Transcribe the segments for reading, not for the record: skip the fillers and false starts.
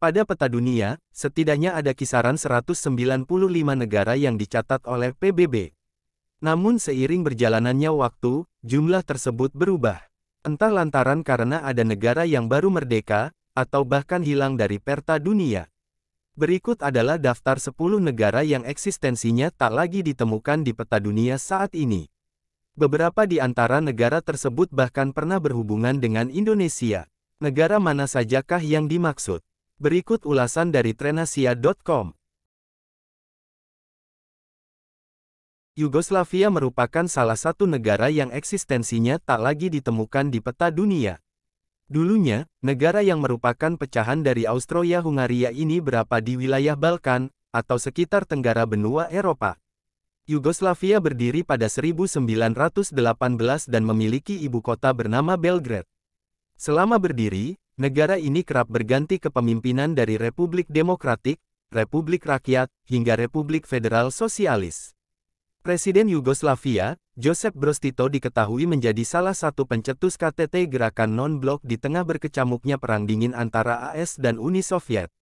Pada peta dunia, setidaknya ada kisaran 195 negara yang dicatat oleh PBB. Namun seiring berjalannya waktu, jumlah tersebut berubah. Entah lantaran karena ada negara yang baru merdeka, atau bahkan hilang dari peta dunia. Berikut adalah daftar 10 negara yang eksistensinya tak lagi ditemukan di peta dunia saat ini. Beberapa di antara negara tersebut bahkan pernah berhubungan dengan Indonesia. Negara mana sajakah yang dimaksud? Berikut ulasan dari Trenasia.com. Yugoslavia merupakan salah satu negara yang eksistensinya tak lagi ditemukan di peta dunia. Dulunya, negara yang merupakan pecahan dari Austria-Hungaria ini berada di wilayah Balkan, atau sekitar tenggara benua Eropa. Yugoslavia berdiri pada 1918 dan memiliki ibu kota bernama Belgrade. Selama berdiri, negara ini kerap berganti kepemimpinan dari Republik Demokratik, Republik Rakyat, hingga Republik Federal Sosialis. Presiden Yugoslavia, Josip Broz Tito diketahui menjadi salah satu pencetus KTT Gerakan Non-Blok di tengah berkecamuknya Perang Dingin antara AS dan Uni Soviet.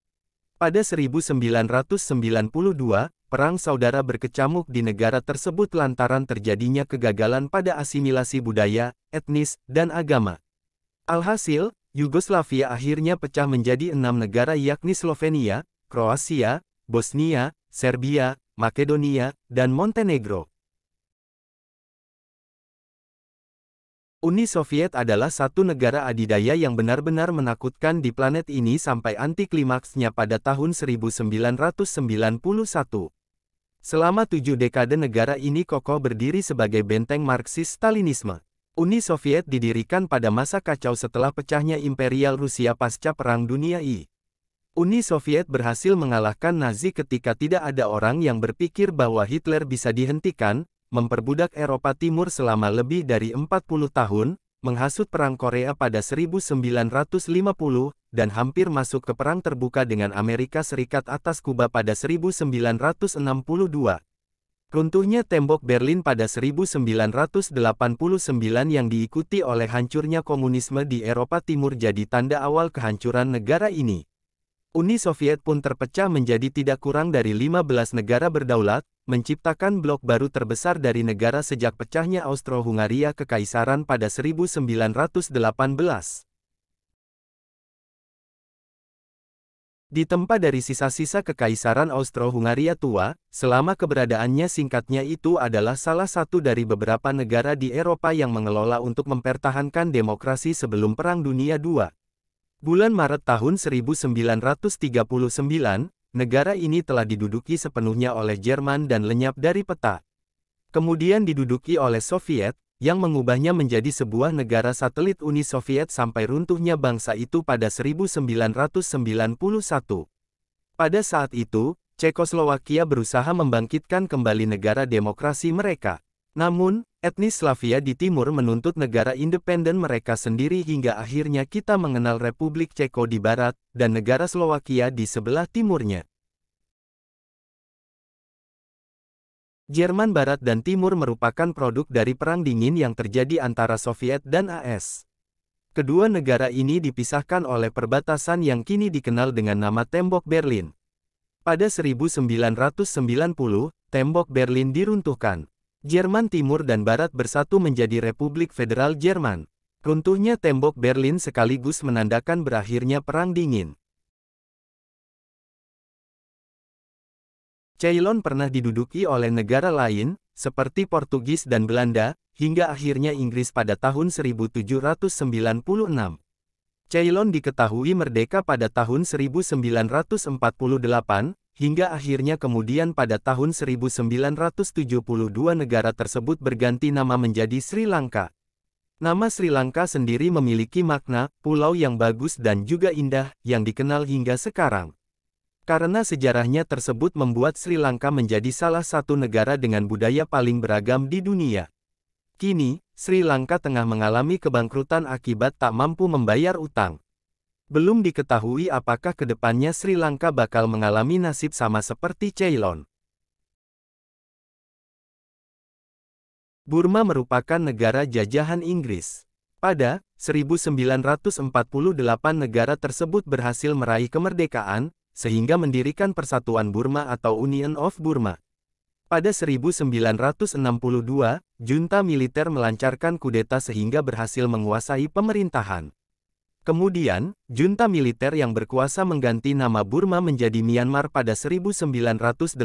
Pada 1992, perang saudara berkecamuk di negara tersebut lantaran terjadinya kegagalan pada asimilasi budaya, etnis, dan agama. Alhasil, Yugoslavia akhirnya pecah menjadi 6 negara yakni Slovenia, Kroasia, Bosnia, Serbia, Makedonia, dan Montenegro. Uni Soviet adalah satu negara adidaya yang benar-benar menakutkan di planet ini sampai anti-klimaksnya pada tahun 1991. Selama 7 dekade negara ini kokoh berdiri sebagai benteng Marxis-Stalinisme. Uni Soviet didirikan pada masa kacau setelah pecahnya Imperial Rusia pasca Perang Dunia I. Uni Soviet berhasil mengalahkan Nazi ketika tidak ada orang yang berpikir bahwa Hitler bisa dihentikan, memperbudak Eropa Timur selama lebih dari 40 tahun, menghasut Perang Korea pada 1950, dan hampir masuk ke perang terbuka dengan Amerika Serikat atas Kuba pada 1962. Runtuhnya tembok Berlin pada 1989 yang diikuti oleh hancurnya komunisme di Eropa Timur jadi tanda awal kehancuran negara ini. Uni Soviet pun terpecah menjadi tidak kurang dari 15 negara berdaulat, menciptakan blok baru terbesar dari negara sejak pecahnya Austro-Hungaria Kekaisaran pada 1918. Ditempa dari sisa-sisa Kekaisaran Austro-Hungaria tua, selama keberadaannya singkatnya itu adalah salah satu dari beberapa negara di Eropa yang mengelola untuk mempertahankan demokrasi sebelum Perang Dunia II. Bulan Maret tahun 1939, negara ini telah diduduki sepenuhnya oleh Jerman dan lenyap dari peta. Kemudian diduduki oleh Soviet, yang mengubahnya menjadi sebuah negara satelit Uni Soviet sampai runtuhnya bangsa itu pada 1991. Pada saat itu, Cekoslowakia berusaha membangkitkan kembali negara demokrasi mereka. Namun, etnis Slavia di timur menuntut negara independen mereka sendiri hingga akhirnya kita mengenal Republik Ceko di barat, dan negara Slowakia di sebelah timurnya. Jerman Barat dan Timur merupakan produk dari Perang Dingin yang terjadi antara Soviet dan AS. Kedua negara ini dipisahkan oleh perbatasan yang kini dikenal dengan nama Tembok Berlin. Pada 1990, Tembok Berlin diruntuhkan. Jerman Timur dan Barat bersatu menjadi Republik Federal Jerman. Runtuhnya Tembok Berlin sekaligus menandakan berakhirnya Perang Dingin. Ceylon pernah diduduki oleh negara lain, seperti Portugis dan Belanda, hingga akhirnya Inggris pada tahun 1796. Ceylon diketahui merdeka pada tahun 1948, hingga akhirnya kemudian pada tahun 1972 negara tersebut berganti nama menjadi Sri Lanka. Nama Sri Lanka sendiri memiliki makna, pulau yang bagus dan juga indah, yang dikenal hingga sekarang. Karena sejarahnya tersebut membuat Sri Lanka menjadi salah satu negara dengan budaya paling beragam di dunia. Kini, Sri Lanka tengah mengalami kebangkrutan akibat tak mampu membayar utang. Belum diketahui apakah ke depannya Sri Lanka bakal mengalami nasib sama seperti Ceylon. Burma merupakan negara jajahan Inggris. Pada 1948 negara tersebut berhasil meraih kemerdekaan, sehingga mendirikan Persatuan Burma atau Union of Burma. Pada 1962, junta militer melancarkan kudeta sehingga berhasil menguasai pemerintahan. Kemudian, junta militer yang berkuasa mengganti nama Burma menjadi Myanmar pada 1989.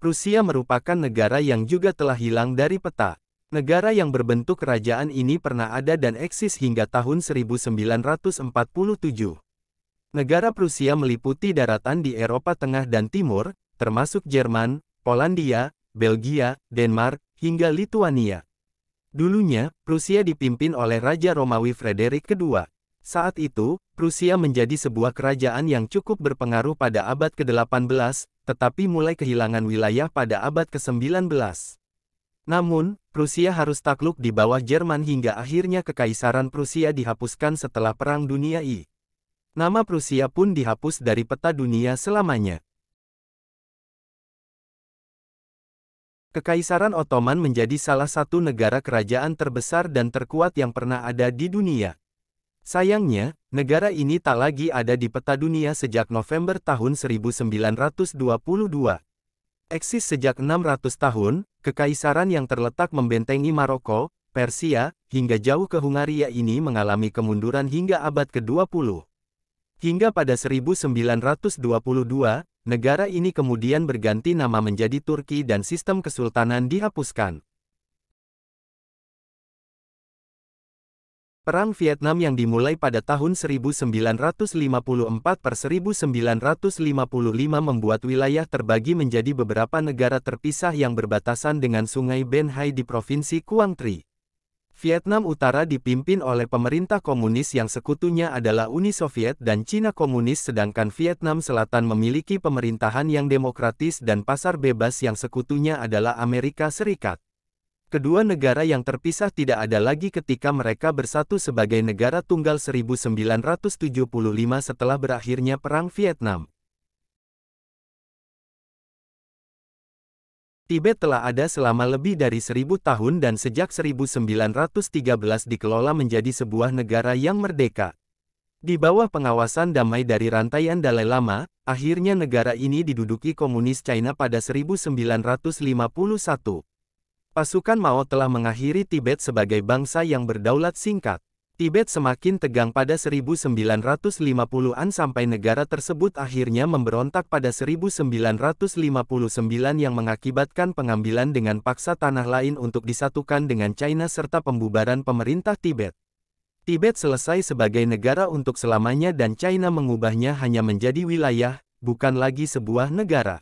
Rusia merupakan negara yang juga telah hilang dari peta. Negara yang berbentuk kerajaan ini pernah ada dan eksis hingga tahun 1947. Negara Prusia meliputi daratan di Eropa Tengah dan Timur, termasuk Jerman, Polandia, Belgia, Denmark, hingga Lituania. Dulunya, Prusia dipimpin oleh Raja Romawi Frederick II. Saat itu, Prusia menjadi sebuah kerajaan yang cukup berpengaruh pada abad ke-18, tetapi mulai kehilangan wilayah pada abad ke-19. Namun, Prusia harus takluk di bawah Jerman hingga akhirnya Kekaisaran Prusia dihapuskan setelah Perang Dunia I. Nama Prusia pun dihapus dari peta dunia selamanya. Kekaisaran Ottoman menjadi salah satu negara kerajaan terbesar dan terkuat yang pernah ada di dunia. Sayangnya, negara ini tak lagi ada di peta dunia sejak November tahun 1922. Eksis sejak 600 tahun, kekaisaran yang terletak membentengi Maroko, Persia, hingga jauh ke Hungaria ini mengalami kemunduran hingga abad ke-20. Hingga pada 1922, negara ini kemudian berganti nama menjadi Turki dan sistem kesultanan dihapuskan. Perang Vietnam yang dimulai pada tahun 1954 per 1955 membuat wilayah terbagi menjadi beberapa negara terpisah yang berbatasan dengan Sungai Ben Hai di Provinsi Quang Tri. Vietnam Utara dipimpin oleh pemerintah komunis yang sekutunya adalah Uni Soviet dan Cina Komunis, sedangkan Vietnam Selatan memiliki pemerintahan yang demokratis dan pasar bebas yang sekutunya adalah Amerika Serikat. Kedua negara yang terpisah tidak ada lagi ketika mereka bersatu sebagai negara tunggal 1975 setelah berakhirnya Perang Vietnam. Tibet telah ada selama lebih dari 1000 tahun dan sejak 1913 dikelola menjadi sebuah negara yang merdeka. Di bawah pengawasan damai dari rantaian Dalai Lama, akhirnya negara ini diduduki komunis China pada 1951. Pasukan Mao telah mengakhiri Tibet sebagai bangsa yang berdaulat singkat. Tibet semakin tegang pada 1950-an sampai negara tersebut akhirnya memberontak pada 1959 yang mengakibatkan pengambilan dengan paksa tanah lain untuk disatukan dengan China serta pembubaran pemerintah Tibet. Tibet selesai sebagai negara untuk selamanya dan China mengubahnya hanya menjadi wilayah, bukan lagi sebuah negara.